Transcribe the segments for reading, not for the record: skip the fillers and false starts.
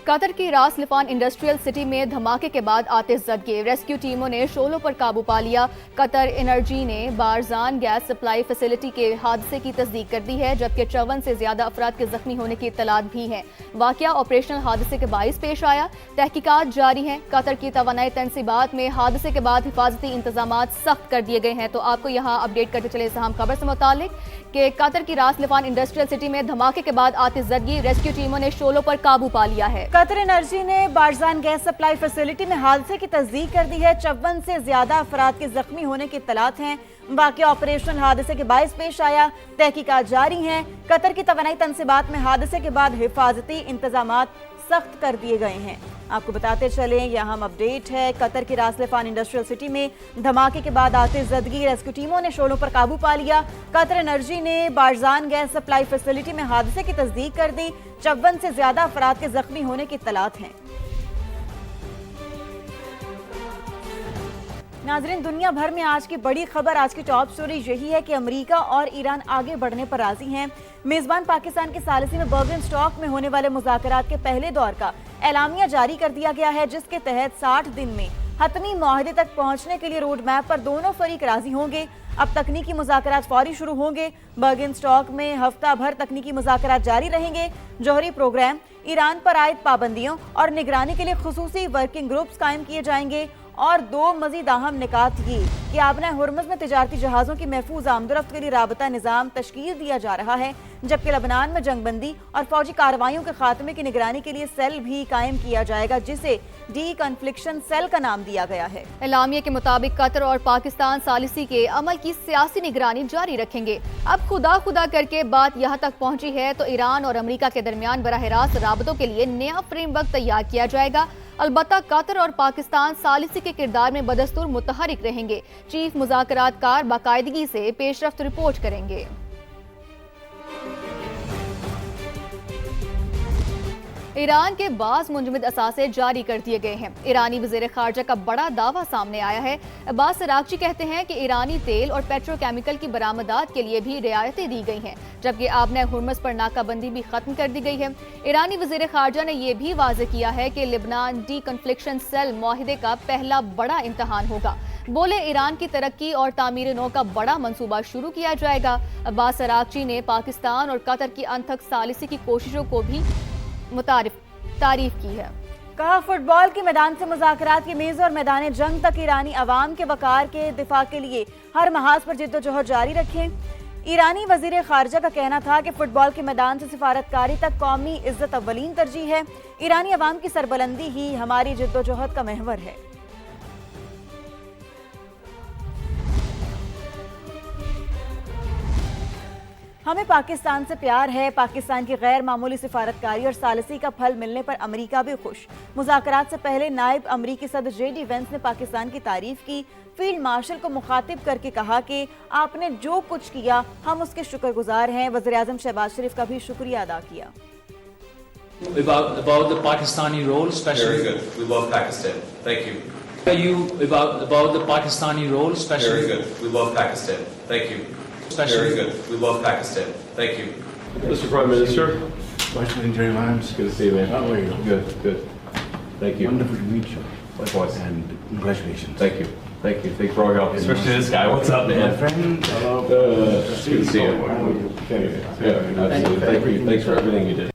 قطر کی راس Lifan industrial city میں دھماکے کے بعد آتش زدگی، ریسکیو ٹیموں نے شعلوں پر قابو پا لیا۔ قطر انرجی نے بارزان گیس سپلائی فیسلٹی کے حادثے کی تصدیق کر دی ہے، جبکہ 54 سے زیادہ افراد کے زخمی ہونے کی اطلاعات بھی ہیں۔ واقعہ آپریشنل حادثے کے باعث پیش آیا، تحقیقات جاری ہیں۔ قطر کی توانائی تنصیبات میں حادثے کے بعد حفاظتی انتظامات سخت کر دیے گئے ہیں۔ تو آپ کو یہاں اپڈیٹ کرتے چلے اس اہم خبر سے متعلق کہ قطر کی راس لفان انڈسٹریل سٹی میں دھماکے کے بعد آتش زدگی، ریسکیو ٹیموں نے شعلوں پر قابو پا لیا ہے۔ قطر انرجی نے بارزان گیس سپلائی فیسلٹی میں حادثے کی تصدیق کر دی ہے۔ 54 سے زیادہ افراد کے زخمی ہونے کی اطلاعات ہیں۔ واقعہ آپریشنل حادثے کے باعث پیش آیا، تحقیقات جاری ہیں۔ قطر کی توانائی تنصیبات میں حادثے کے بعد حفاظتی انتظامات سخت کر دیے گئے ہیں۔ آپ کو بتاتے چلیں یہ اہم اپڈیٹ ہے۔ قطر کی راس لفان انڈسٹریل سٹی میں دھماکے کے بعد آتش زدگی، ریسکیو ٹیموں نے شعلوں پر قابو پا لیا۔ قطر انرجی نے بارزان گیس سپلائی فیسلٹی میں حادثے کی تصدیق کر دی۔ 54 سے زیادہ افراد کے زخمی ہونے کی اطلاعات ہیں۔ ناظرین، دنیا بھر میں آج کی بڑی خبر، آج کی ٹاپ سٹوری یہی ہے کہ امریکہ اور ایران آگے بڑھنے پر راضی ہیں۔ میزبان پاکستان کے ثالثی میں برگن اسٹاک میں ہونے والے مذاکرات کے پہلے دور کا اعلامیہ جاری کر دیا گیا ہے، جس کے تحت 60 دن میں حتمی معاہدے تک پہنچنے کے لیے روڈ میپ پر دونوں فریق راضی ہوں گے۔ اب تکنیکی مذاکرات فوری شروع ہوں گے۔ برگن اسٹاک میں ہفتہ بھر تکنیکی مذاکرات جاری رہیں گے۔ جوہری پروگرام، ایران پر عائد پابندیوں اور نگرانی کے لیے خصوصی ورکنگ گروپس قائم کیے جائیں گے۔ اور دو مزید اہم نکات یہ کہ آبنہ ہرمز میں تجارتی جہازوں کی محفوظ آمد و رفت کے لیے رابطہ نظام تشکیل دیا جا رہا ہے، جبکہ لبنان میں جنگ بندی اور فوجی کارروائیوں کے خاتمے کی نگرانی کے لیے سیل بھی قائم کیا جائے گا، جسے ڈی کنفلکشن سیل کا نام دیا گیا ہے۔ اعلامیہ کے مطابق قطر اور پاکستان ثالثی کے عمل کی سیاسی نگرانی جاری رکھیں گے۔ اب خدا کر کے بات یہاں تک پہنچی ہے تو ایران اور امریکہ کے درمیان براہ راست رابطوں کے لیے نیا فریم ورک تیار کیا جائے گا۔ البتہ قطر اور پاکستان ثالثی کے کردار میں بدستور متحرک رہیں گے۔ چیف مذاکرات کار باقاعدگی سے پیش رفت رپورٹ کریں گے۔ ایران کے بعض منجمد اثاثے جاری کر دیے گئے ہیں۔ ایرانی وزیر خارجہ کا بڑا دعویٰ سامنے آیا ہے۔ عباس عراقچی کہتے ہیں کہ ایرانی تیل اور پیٹرو کیمیکل کی برآمدات کے لیے بھی رعایتیں دی گئی ہیں، جبکہ آبنہ ہرمز پر ناکہ بندی بھی ختم کر دی گئی ہے۔ ایرانی وزیر خارجہ نے یہ بھی واضح کیا ہے کہ لبنان ڈی کنفلکشن سیل معاہدے کا پہلا بڑا امتحان ہوگا۔ بولے ایران کی ترقی اور تعمیر نو کا بڑا منصوبہ شروع کیا جائے گا۔ عباس عراقچی نے پاکستان اور قطر کی انتھک ثالثی کی کوششوں کو بھی تعریف کی ہے۔ کہا فٹ بال کے میدان سے مذاکرات کی میز اور میدان جنگ تک ایرانی عوام کے وقار کے دفاع کے لیے ہر محاذ پر جدوجہد جاری رکھیں۔ ایرانی وزیر خارجہ کا کہنا تھا کہ فٹ بال کے میدان سے سفارتکاری تک قومی عزت اولین ترجیح ہے۔ ایرانی عوام کی سربلندی ہی ہماری جدوجہد کا محور ہے۔ ہمیں پاکستان سے پیار ہے۔ پاکستان کی غیر معمولی سفارتکاری اور ثالثی کا پھل ملنے پر امریکہ بھی خوش۔ مذاکرات سے پہلے نائب امریکی صدر جے ڈی وینس نے پاکستان کی تعریف کی۔ فیلڈ مارشل کو مخاطب کر کے کہا کہ آپ نے جو کچھ کیا ہم اس کے شکر گزار ہیں۔ وزیراعظم شہباز شریف کا بھی شکریہ ادا کیا۔ About the Pakistani role, especially. Very good. We love Pakistan. Thank you. About the Pakistani role, especially. Very good. We love Pakistan. Thank you. Especially. Very good. We love Pakistan. Thank you. Mr. Prime Minister. Washington, Jerry Lyons. Good to see you, man. How are you? Good, good. Thank you. Wonderful to meet you. Likewise. And congratulations. Thank you. Thank you. Thanks for all your help. Especially this guy. What's up, My man? friend. Hello. Good to see you. How are you? Yeah, absolutely. Thank you. Thanks for everything you did.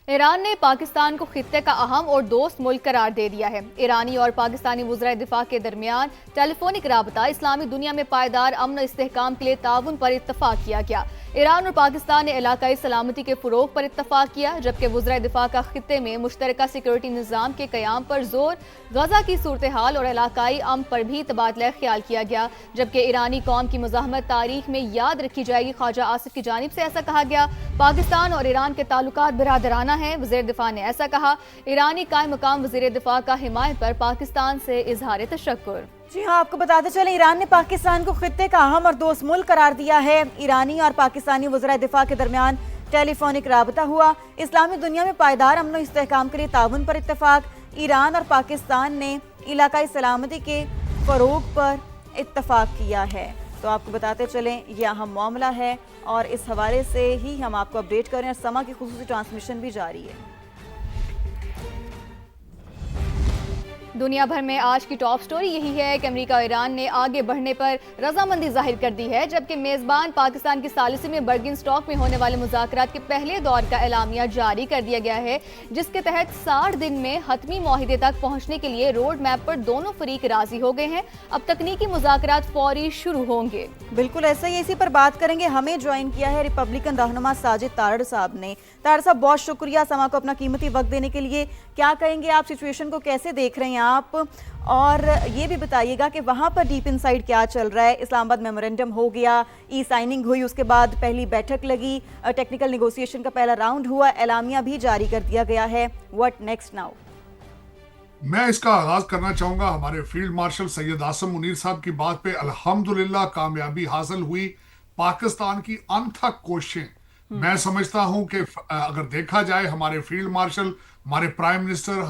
Iran نے پاکستان کو خطے کا اہم اور دوست ملک قرار دے دیا ہے۔ ایرانی اور پاکستانی وزرائے دفاع کے درمیان ٹیلی فونک رابطہ اسلامی دنیا میں پائیدار امن و استحکام کے لیے تعاون پر اتفاق کیا گیا۔ ایران اور پاکستان نے علاقائی سلامتی کے فروغ پر اتفاق کیا، جبکہ وزرائے دفاع کا خطے میں مشترکہ سیکورٹی نظام کے قیام پر زور، غزہ کی صورتحال اور علاقائی امن پر بھی تبادلہ خیال کیا گیا، جبکہ ایرانی قوم کی مزاحمت تاریخ میں یاد رکھی جائے گی۔ خواجہ آصف کی جانب سے ایسا کہا گیا۔ پاکستان اور ایران کے تعلقات برادرانہ ہیں، وزیر دفاع نے ایسا کہا۔ ایرانی قائم مقام وزیر دفاع کا حمایت پر پاکستان سے اظہار تشکر۔ جی ہاں، آپ کو بتاتے چلیں ایران نے پاکستان کو خطے کا اہم اور دوست ملک قرار دیا ہے۔ ایرانی اور پاکستانی وزرائے دفاع کے درمیان ٹیلی فونک رابطہ ہوا۔ اسلامی دنیا میں پائیدار امن و استحکام کے لیے تعاون پر اتفاق۔ ایران اور پاکستان نے علاقائی سلامتی کے فروغ پر اتفاق کیا ہے۔ تو آپ کو بتاتے چلیں یہ اہم معاملہ ہے اور اس حوالے سے ہی ہم آپ کو اپڈیٹ کریں اور سما کی خصوصی ٹرانسمیشن بھی جاری ہے۔ دنیا بھر میں آج کی ٹاپ سٹوری یہی ہے کہ امریکہ اور ایران نے آگے بڑھنے پر رضامندی ظاہر کر دی ہے، جبکہ میزبان پاکستان کی ثالثی میں برگن اسٹاک میں ہونے والے مذاکرات کے پہلے دور کا اعلامیہ جاری کر دیا گیا ہے، جس کے تحت 60 دن میں حتمی معاہدے تک پہنچنے کے لیے روڈ میپ پر دونوں فریق راضی ہو گئے ہیں۔ اب تکنیکی مذاکرات فوری شروع ہوں گے۔ بالکل ایسا ہی، اسی پر بات کریں گے۔ ہمیں جوائن کیا ہے ریپبلکن رہنما ساجد تارڑ صاحب نے۔ تارڑ صاحب بہت شکریہ سما کو اپنا قیمتی وقت دینے کے لیے۔ کیا کہیں گے آپ، سچویشن کو کیسے دیکھ رہے ہیں آپ، اور یہ بھی بتائیے گا کہ وہاں پر ڈیپ انسائیڈ کیا چل رہا ہے؟ اسلام آباد میمورینڈم ہو گیا، ای سائننگ ہوئی، اس کے بعد پہلی بیٹھک لگی، ٹیکنیکل نیگوسیشن کا پہلا راؤنڈ ہوا، اعلامیہ بھی جاری کر دیا گیا ہے۔ What next now? میں اس کا آغاز کرنا چاہوں گا ہمارے فیلڈ مارشل سید عاصم منیر صاحب کی بات پہ۔ الحمدللہ کامیابی حاصل ہوئی۔ پاکستان کی انتھک کوششیں، میں سمجھتا ہوں کہ اگر دیکھا جائے ہمارے فیلڈ مارشل، ہمارے prime minister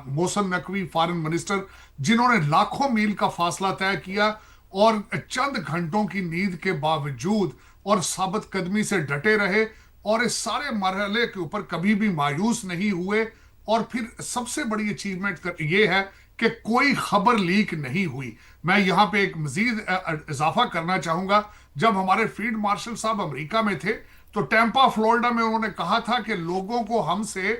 Mohsin Naqvi, foreign minister, جنہوں نے لاکھوں میل کا فاصلہ طے کیا اور چند گھنٹوں کی نیند کے باوجود اور ثابت قدمی سے ڈٹے رہے اور اس سارے مرحلے کے اوپر کبھی بھی مایوس نہیں ہوئے۔ اور پھر سب سے بڑی اچیومنٹ یہ ہے کہ کوئی خبر لیک نہیں ہوئی۔ میں یہاں پہ ایک مزید اضافہ کرنا چاہوں گا، جب ہمارے فیلڈ مارشل صاحب امریکہ میں تھے تو ٹیمپا فلوریڈا میں انہوں نے کہا تھا کہ لوگوں کو ہم سے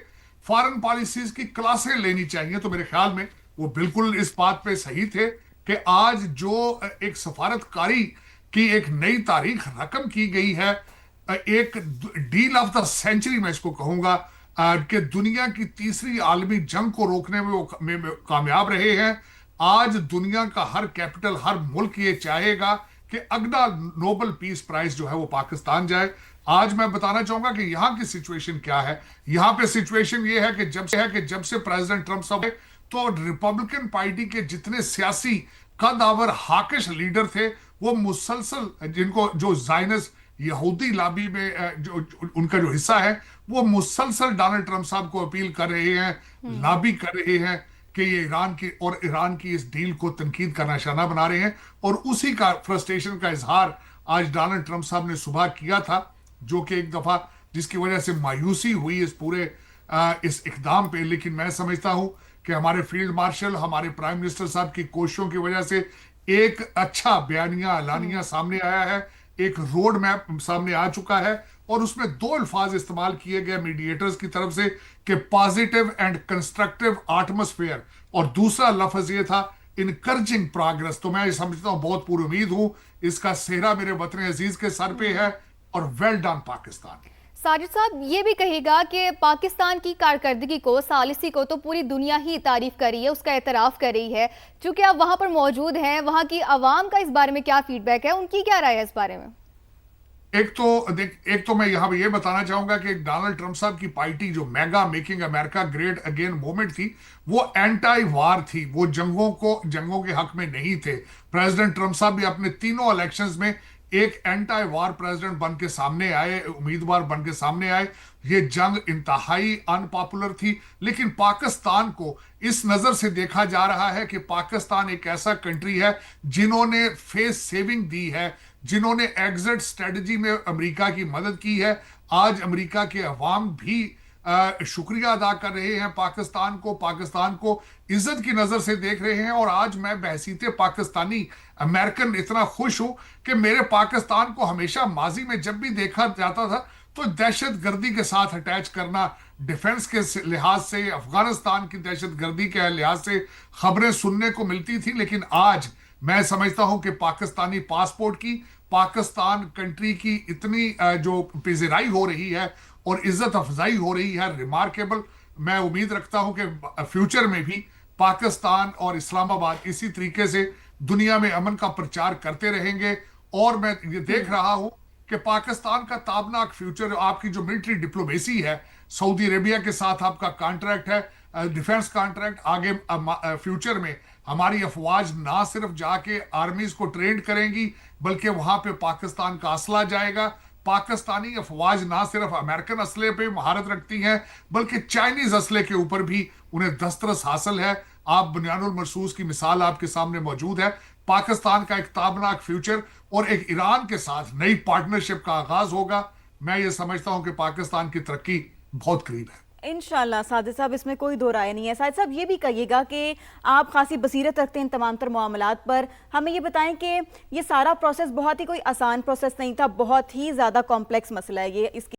فارن پالیسیز کی کلاسیں لینی چاہیے، تو میرے خیال میں وہ بالکل اس بات پہ صحیح تھے کہ آج جو ایک سفارتکاری کی ایک نئی تاریخ رقم کی گئی ہے، ایک ڈیل آف دا سینچری میں اس کو کہوں گا، کہ دنیا کی تیسری عالمی جنگ کو روکنے میں وہ کامیاب رہے ہیں۔ آج دنیا کا ہر کیپٹل، ہر ملک یہ چاہے گا کہ اگلا نوبل پیس پرائز جو ہے وہ پاکستان جائے۔ آج میں بتانا چاہوں گا کہ یہاں کی سچویشن کیا ہے۔ یہاں پہ سچویشن یہ ہے کہ جب سے پریزیڈنٹ ٹرمپ صاحب تو ریپبلکن پارٹی کے جتنے سیاسی قد آور ہاکش لیڈر تھے، وہ مسلسل جن کو جو زائنس یہودی لابی میں جو ان کا جو حصہ ہے، وہ مسلسل ڈونلڈ ٹرمپ صاحب کو اپیل کر رہے ہیں، لابی کر رہے ہیں کہ یہ ایران کی اس ڈیل کو تنقید کا نشانہ بنا رہے ہیں، اور اسی کا فرسٹریشن کا اظہار آج ڈونلڈ ٹرمپ صاحب نے صبح کیا تھا، جو کہ ایک دفعہ جس کی وجہ سے مایوسی ہوئی اس پورے اس اقدام پہ۔ لیکن میں سمجھتا ہوں کہ ہمارے فیلڈ مارشل، ہمارے پرائم منسٹر صاحب کی کوششوں کی وجہ سے ایک اچھا بیانیہ اعلانیہ سامنے آیا ہے، ایک روڈ میپ سامنے آ چکا ہے، اور اس میں 2 الفاظ استعمال کیے گئے میڈیٹرز کی طرف سے کہ پازیٹیو اینڈ کنسٹرکٹیو ایٹماسفیئر، اور دوسرا لفظ یہ تھا انکرجنگ پروگرس۔ تو میں سمجھتا ہوں، بہت پر امید ہوں، اس کا سہرا میرے وطن عزیز کے سر پہ ہے، اور ویل ڈن پاکستان۔ ساجد صاحب یہ بھی کہے گا کہ پاکستان کی کارکردگی کو، ثالثی کو تو پوری دنیا ہی تعریف کر رہی ہے، اس کا اعتراف کر رہی ہے۔ چونکہ آپ وہاں پر موجود ہیں، وہاں کی عوام کا اس بارے میں کیا فیڈ بیک ہے، ان کی کیا رائے ہے اس بارے میں؟ ایک تو میں یہاں پہ یہ بتانا چاہوں گا کہ ڈونلڈ ٹرمپ صاحب کی پارٹی جو میگا میکنگ امریکہ گریٹ اگین موومنٹ تھی، وہ اینٹائی وار تھی، وہ جنگوں کے حق میں نہیں تھے۔ پریزیڈنٹ ٹرمپ صاحب بھی اپنے تینوں الیکشنز میں ایک اینٹائی وار پریزیڈنٹ بن کے سامنے آئے، امیدوار بن کے سامنے آئے۔ یہ جنگ انتہائی ان پاپولر تھی، لیکن پاکستان کو اس نظر سے دیکھا جا رہا ہے کہ پاکستان ایک ایسا کنٹری ہے جنہوں نے فیس سیونگ دی ہے، جنہوں نے ایگزٹ اسٹریٹجی میں امریکہ کی مدد کی ہے۔ آج امریکہ کے عوام بھی شکریہ ادا کر رہے ہیں پاکستان کو عزت کی نظر سے دیکھ رہے ہیں، اور آج میں بحیثیت پاکستانی امریکن اتنا خوش ہوں کہ میرے پاکستان کو ہمیشہ ماضی میں جب بھی دیکھا جاتا تھا تو دہشت گردی کے ساتھ اٹیچ کرنا، ڈیفنس کے لحاظ سے، افغانستان کی دہشت گردی کے لحاظ سے خبریں سننے کو ملتی تھی، لیکن آج میں سمجھتا ہوں کہ پاکستانی پاسپورٹ کی، پاکستان کنٹری کی اتنی جو پذیرائی ہو رہی ہے اور عزت افزائی ہو رہی ہے، ریمارکیبل۔ میں امید رکھتا ہوں کہ فیوچر میں بھی پاکستان اور اسلام آباد اسی طریقے سے دنیا میں امن کا پرچار کرتے رہیں گے، اور میں یہ دیکھ رہا ہوں کہ پاکستان کا تابناک فیوچر، آپ کی جو ملٹری ڈپلومیسی ہے، سعودی عربیہ کے ساتھ آپ کا کانٹریکٹ ہے، ڈیفنس کانٹریکٹ، آگے فیوچر میں ہماری افواج نہ صرف جا کے آرمیز کو ٹرینڈ کریں گی، بلکہ وہاں پہ پاکستان کا اسلحہ جائے گا۔ پاکستانی افواج نہ صرف امریکن اسلحے پہ مہارت رکھتی ہیں، بلکہ چائنیز اسلحے کے اوپر بھی انہیں دسترس حاصل ہے۔ آپ بنیان المرصوص کی مثال آپ کے سامنے موجود ہے۔ پاکستان کا ایک تابناک فیوچر اور ایک ایران کے ساتھ نئی پارٹنرشپ کا آغاز ہوگا۔ میں یہ سمجھتا ہوں کہ پاکستان کی ترقی بہت قریب ہے۔ انشاءاللہ ساجد صاحب، اس میں کوئی دو رائے نہیں ہے. ساجد صاحب یہ بھی کہیے گا کہ آپ خاصی بصیرت رکھتے ہیں ان تمام تر معاملات پر، ہمیں یہ بتائیں کہ یہ سارا پروسیس بہت ہی کوئی آسان پروسیس نہیں تھا، بہت ہی زیادہ کمپلیکس مسئلہ ہے یہ، اس کی